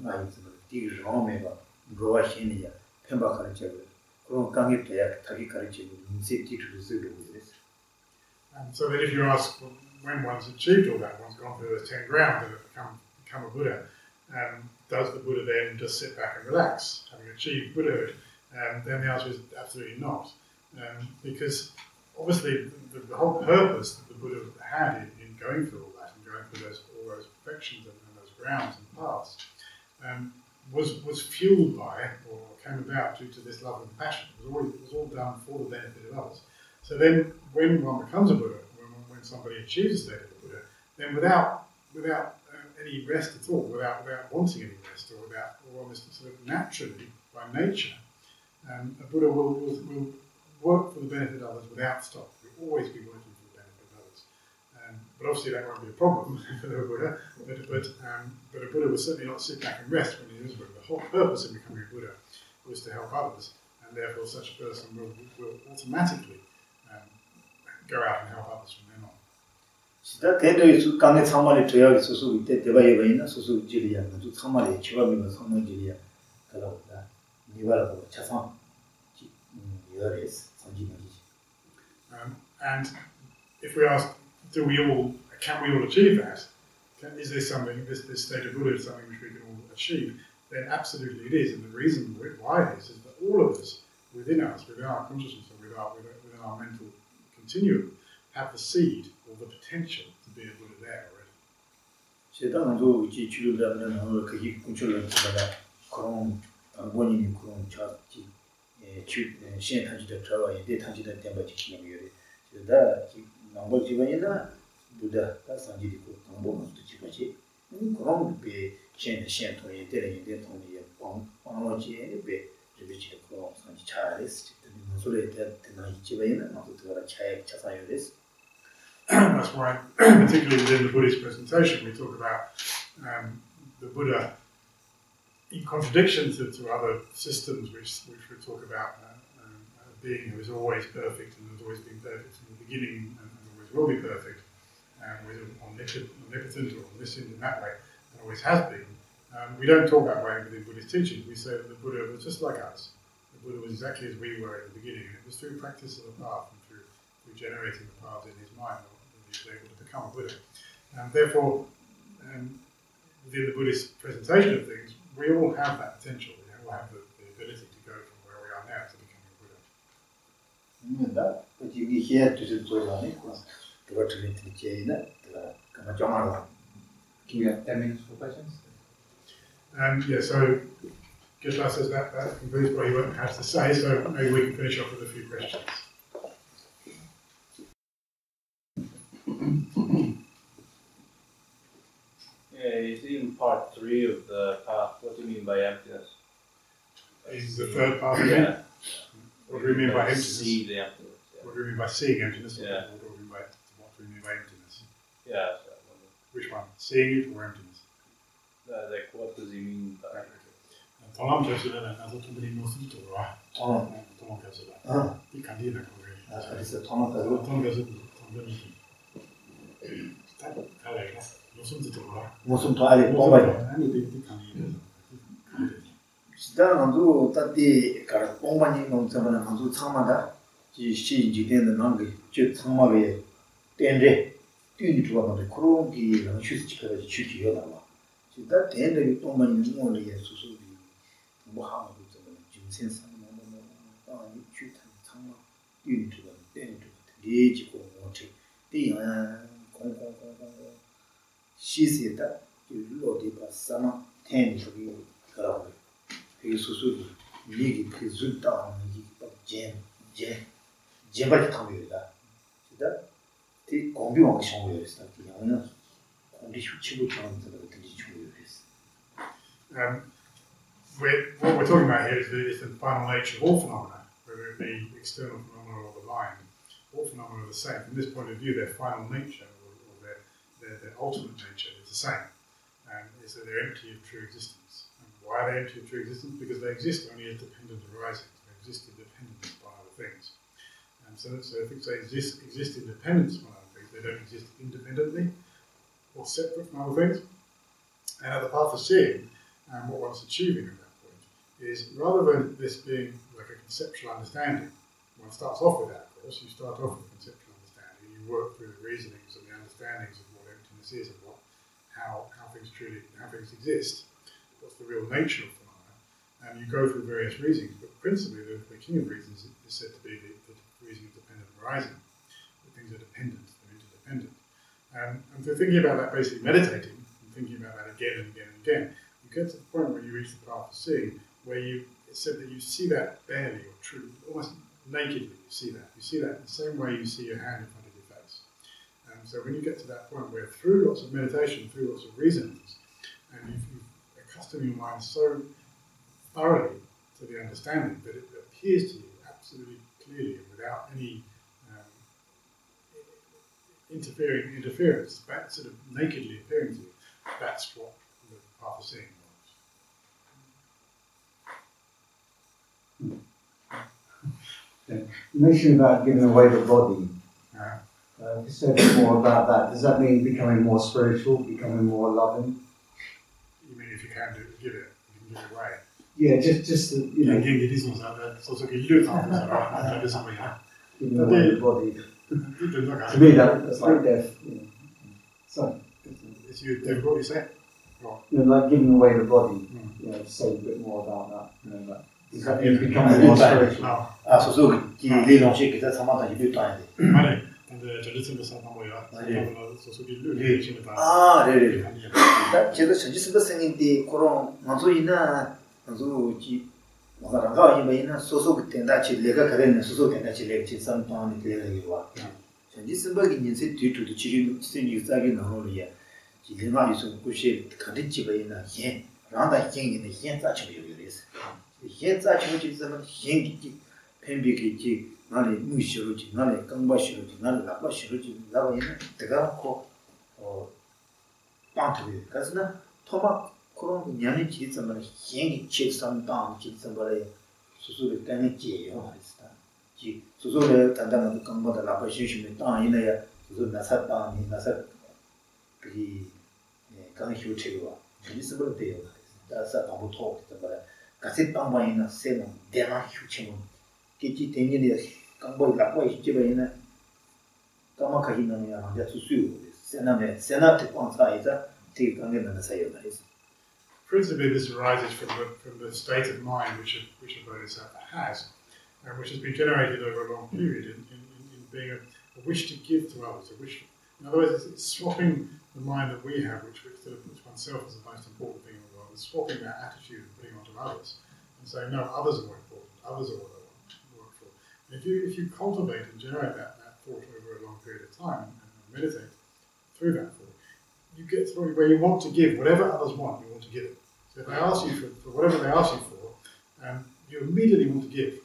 Tig Romeva, Roa Hinia, Pemba Karacha, Kurung Kangi Playak, Taki Karachi, safety to the Zulu with this. So that if you ask when one's achieved all that, one's gone through those 10 grounds and become a Buddha, does the Buddha then just sit back and relax, having achieved Buddhahood? Then the answer is absolutely not. Because obviously the whole purpose that the Buddha had in going through all that and going through all those perfections and those grounds and paths was fueled by or came about due to this love and passion. It was all done for the benefit of others. So then when one becomes a Buddha, when somebody achieves a state of a Buddha, then without any rest at all, without wanting any rest, or almost sort of naturally, by nature, a Buddha will work for the benefit of others without stop. Will always be working for the benefit of others. But obviously that won't be a problem for the Buddha, but a Buddha will certainly not sit back and rest when he is a Buddha. The whole purpose of becoming a Buddha was to help others, and therefore such a person will automatically go out and help others from then on. That is Kange Samali Toya Susu, Devaina, Susu Jilia, to Samali, Chivabi, Samu Jilia, Kalota, Nivala, Chafan, Yuris, Sanjinaji. And if we ask, can we all achieve that? Is there something, this state of Buddha is something which we can all achieve? Then absolutely it is. And the reason why it is that all of us, within us, within our consciousness, and within our mental continuum, have the seed or the potential to be a Buddha there already. Buddha, that's a beautiful Tambo to Chibachi. Kong be Shen Shen to a day, then only a Pong, and be Ribichi Kong, and Charles, the Musulated, the Nichivana, not to a child Chasayoris. That's why, particularly within the Buddhist presentation, we talk about the Buddha in contradiction to other systems which we talk about a being who is always perfect and has always been perfect from the beginning and always will be perfect. With omnipotent or omniscient in that way, and always has been. We don't talk that way within Buddhist teachings. We say that the Buddha was just like us. The Buddha was exactly as we were at the beginning. It was through practice of the path and through generating the path in his mind that he was able to become a Buddha. And therefore, within the Buddhist presentation of things, we all have that potential. We all have the ability to go from where we are now to becoming a Buddha. But you hear to the Buddha. Can we have 10 minutes for questions? Yeah, so Geshe says that concludes what he has to say, so maybe we can finish off with a few questions. Yeah, you see in part 3 of the path, what do you mean by emptiness? Is the third part again? Yeah. What do we mean by emptiness? See the emptiness. Yeah. What do we mean by seeing emptiness? Yeah. What do we mean by emptiness? Yeah. So which one? Seeing it or emptiness? Like, what does he mean by? That the end of it, only as to Muhammad, Jinsen, Chu Sup Tsang, Yeshi, she said that you load it sama 10 to be Gluck. He Susu, Ligi, Zulta, Jemba Tamila. That the combination is that the only Chibu Chang to the what we're talking about here is the final nature of all phenomena, whether it be external phenomena or the mind. All phenomena are the same. From this point of view, their final nature or their ultimate nature is the same. Is that they're empty of true existence. And why are they empty of true existence? Because they exist only as dependent arisings. They exist independent upon other things. So if they exist independent upon other things, they don't exist independently or separate from other things. And at the path of seeing, what one's achieving at that point is, rather than this being like a conceptual understanding, one starts off with that, of course. You start off with conceptual understanding, you work through the reasonings and the understandings of what emptiness is and how things exist, what's the real nature of phenomena, and you go through various reasonings. But principally, the king of reasons is said to be the reason of dependent arising. The things are dependent, they're interdependent. And so thinking about that, basically meditating, and thinking about that again and again and again, you get to the point where you reach the path of seeing, where it's said that you see that barely or truly, almost nakedly you see that. You see that in the same way you see your hand in front of your face. So when you get to that point where through lots of meditation, through lots of reasonings, and you've accustomed your mind so thoroughly to the understanding that it appears to you absolutely clearly and without any interference, that sort of nakedly appearing to you, that's what the path of seeing was. You mentioned about giving away the body. If you say a bit more about that, does that mean becoming more spiritual, becoming more loving? You mean if you can give it, you can give it away? Yeah, just you know. Giving away the body. To me, that's like death. You know. So. Is you what you say? You know, like giving away the body. You know, say a bit more about that. You know, that. Does that mean becoming more spiritual? 근데 전지스부터 뭐야? 소속이 제가 전지스부터 생긴데 그런 만소이나 만소지 뭐가라가 이메이나 소속 된다 질레가 그랬는 소속 된다 질레가 진상도안이 되려고 전지스부터 인생 뒤쪽도 지금 진행이 싸게 나오려야 지금아 유서 고시 가르치베이나 예 라다 행이네 예 자치고 요리스 예 자치고 지금 행기 팬비기지 나를 무시로지 나를 강바시로지 나를 나빠시로지 나와이나 대가고 빵트비 그래서 토마 그런 년이 지점을 행이 책상당 지점을 수수를 때문이지요 했다 지 수수를 단단한 강보다 나빠시시면 땅이네야 수수 나사땅이 나사 그 강효체가 지스벌 돼요 다사 아무토 그러니까 같이 땅바이나 세는 대나 효체는 기지 대년에 강보이 라고이 집에는 까마카히는 야 수수 세나메 세나트 관사이자 되게 강연하는 사이가 있어. Principally, this arises from the state of mind which a bodhisattva has, and which has been generated over a long period in being a wish to give to others. A wish, in other words, it's swapping the mind that we have, which sort of puts oneself as the most important thing in the world, and swapping that attitude and putting it onto others, and saying, no, others are more important. Others are what I want to work for. And if you cultivate and generate that thought over a long period of time and meditate through that thought, you get through where you want to give whatever others want, you want to give it. So if they ask you for whatever they ask you for, you immediately want to give.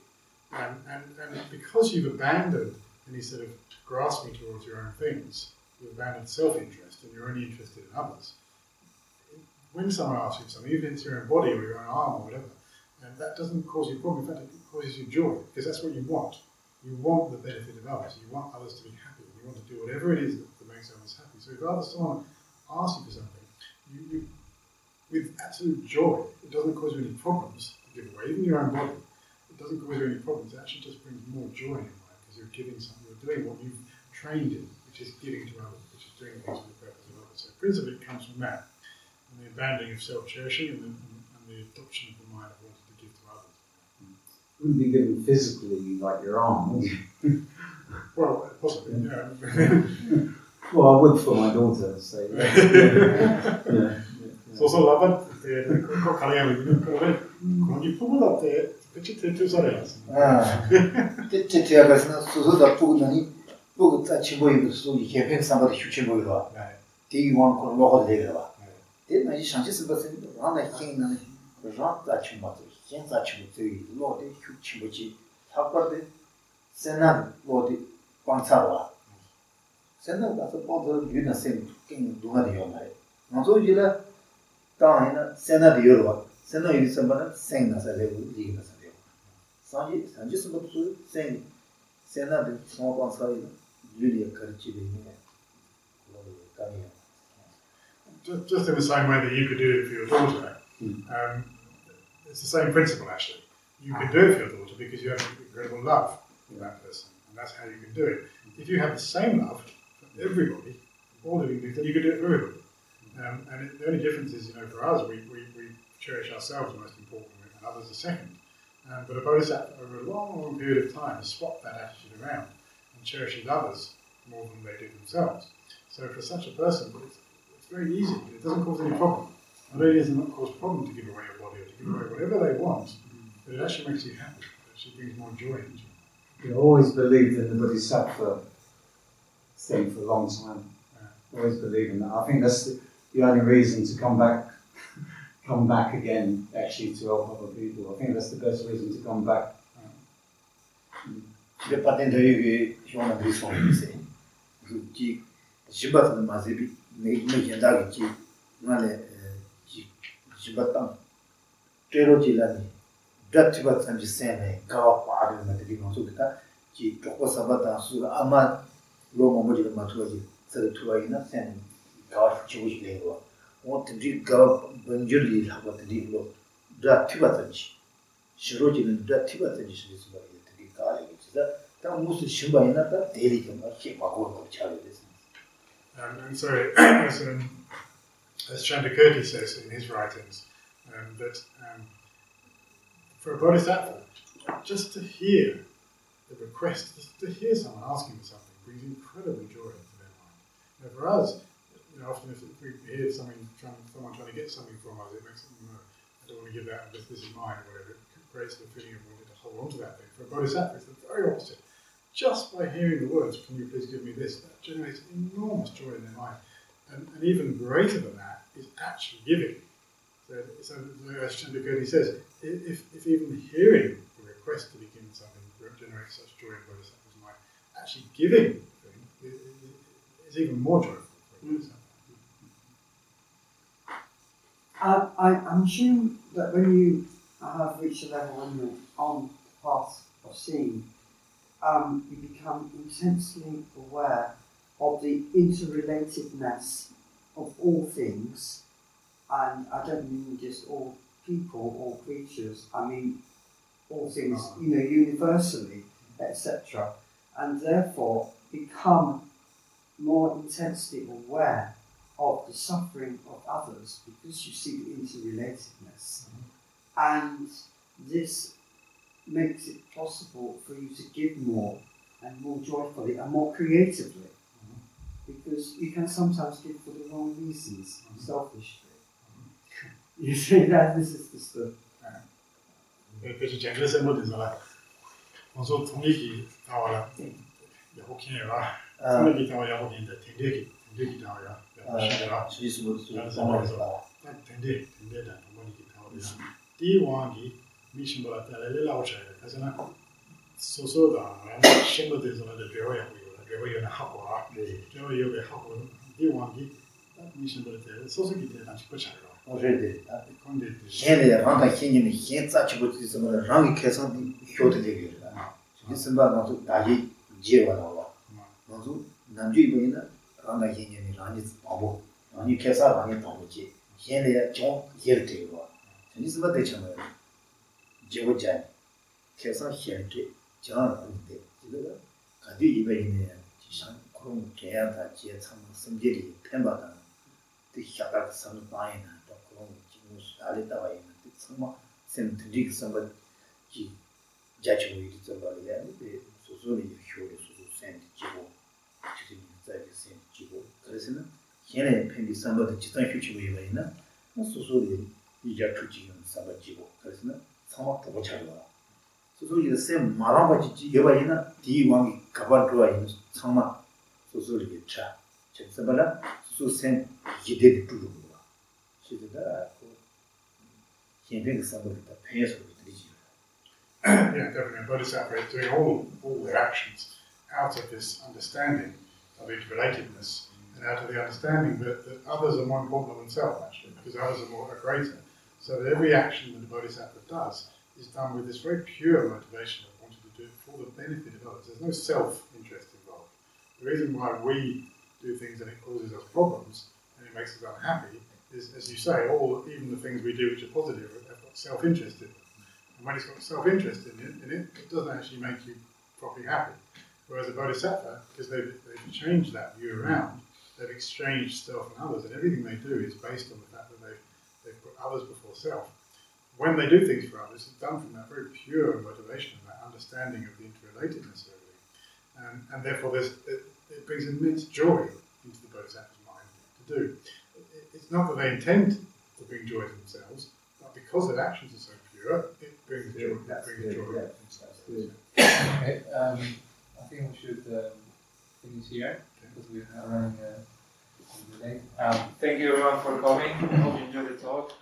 And because you've abandoned any sort of grasping towards your own things, you've abandoned self-interest and you're only interested in others. When someone asks you something, even if it's your own body or your own arm or whatever, and that doesn't cause you a problem, in fact it causes you joy, because that's what you want. You want the benefit of others, you want others to be happy, you want to do whatever it is that makes others happy. So if someone asks you for something, you with absolute joy, it doesn't cause you any problems to give away, even your own body, it doesn't cause you any problems, it actually just brings more joy in your life, because you're giving something, you're doing what you've trained in, which is giving to others, which is doing things for the purpose of others. So principally it comes from that, and the abandoning of self-cherishing and the adoption of the mind of wanting to give to others. You wouldn't be given physically like your arm, would you? Well, possibly, yeah. Well, I would for my daughter, so yeah. So love it. When you put up there, it's Senna 가서 뻗어 유나 쌤 깽 누가 되었나요? 먼저지라 땅에나 세나 되어와 세나 이리서만 생나서 되고 이기나서 되고 산지스부터 생 세나의 성공사의 유리에 가르치고 있는 거예요. Just in the same way that you could do it for your daughter, it's the same principle actually. You can do it for your daughter because you have incredible love for that person, and that's how you can do it. If you have the same love for everybody, all living beings, then you can do it for everybody. And the only difference is, for us, we cherish ourselves most important, and others are second. But a bodhisattva, over a long period of time, has swapped that attitude around and cherishes others more than they do themselves. So for such a person, it's very easy. It doesn't cause any problem. Not only does it not cause problem to give away your body or to give away whatever they want, but it actually makes you happy. It actually brings more joy into you. You always believed in the bodhisattva thing for a long time. Yeah. Always believe in that. I think that's the only reason to come back again, actually, to help other people. I think that's the best reason to come back. Low Momoji Matuaji, Tuaina, and God Jewish labor. Want to do go Bunjuli about the deep low. That Tibetanji. Shiroji and that Tibetanji is very to be college. That most Shimba in that daily can keep a whole child business. And so, as Chandrakirti says in his writings, that for a bodhisattva, just to hear the request, just to hear someone asking for something brings incredible joy into their mind. Now for us, often if we hear someone trying to get something from us, it makes them, I don't want to give that, this is mine, or whatever. It creates the feeling of wanting to hold on to that thing. For a bodhisattva, it's the very opposite. Just by hearing the words, can you please give me this, that generates enormous joy in their mind. And even greater than that is actually giving. So as Chandrakirti says, if even hearing the request to begin something generates such joy in bodhisattva's mind, actually giving the thing is even more joyful for a bodhisattva. I'm sure that when you have reached a level when you're on the path of seeing, you become intensely aware of the interrelatedness of all things, and I don't mean just all people or creatures, I mean all things, universally, etc. And therefore become more intensely aware of the suffering of others because you see the interrelatedness. And this makes it possible for you to give more and more joyfully and more creatively. Because you can sometimes give for the wrong reasons, selfishly. You see that this is the stuff. 그래서 쟁글세 모드에서 먼저 동익이 나와라. 야호킹이라. 동익이 나와 야호킹인데 댕대기 나와야. 야호킹이라. 지수도 상황에서 댕대다 동익이 나와야. 디왕이 미신보다 달래라고셔야 돼. 그래서 소소다. 신고돼서 배워야 배워야 하고. 배워야 하고. 디왕이 미신보다 소소기 때문에 찍고 차려. Already, Henry Randa Henry Hensa Chibuti, some Rangi Kesson, Hyoto de Villa. This is about Daji Jeva. Mazu, Namji Bina, Randa Henry Randis Babo, Rani Kesa, Rani Tomoji, Henry John Yerteva. This is what they channel. Jevo Jan, Kesa Henry, John Rande, Kadi Ibe, Shan Krum, Kayata, Jetsam, Sangiri, Pembatan, the Shatak Sanbaina. 알았다와 있는데 정말 센트릭 선거 지 자치고 있었는데 소소리 효리 소소 센트지고 지금 자기 센트지고 그래서는 걔네 팬이 선거도 지단 휴치고 있나 소소리 이자 투지는 선거지고 그래서는 상황 더 잘라 소소리의 셈 말아가지 여바이나 디왕이 가발도와 있는 상마 소소리의 차 제서발라 소센 기대도 두고 시대다 Yeah, definitely. Bodhisattva is doing all their actions out of this understanding of interrelatedness and out of the understanding that others are more important than themselves, actually, because others are greater. So that every action that the Bodhisattva does is done with this very pure motivation of wanting to do it for the benefit of others. There's no self-interest involved. The reason why we do things and it causes us problems and it makes us unhappy is, as you say, even the things we do which are positive have got self-interest in them. And when it's got self-interest in it, it doesn't actually make you properly happy. Whereas a bodhisattva, because they've changed that view around, they've exchanged self and others, and everything they do is based on the fact that they've put others before self. When they do things for others, it's done from that very pure motivation, that understanding of the interrelatedness of everything. And therefore it brings immense joy into the bodhisattva's mind to do. It's not that they intend to bring joy to themselves, but because their actions are so pure, it brings joy. Okay, I think we should finish here because we are running late. Thank you everyone for coming. I hope you enjoyed the talk.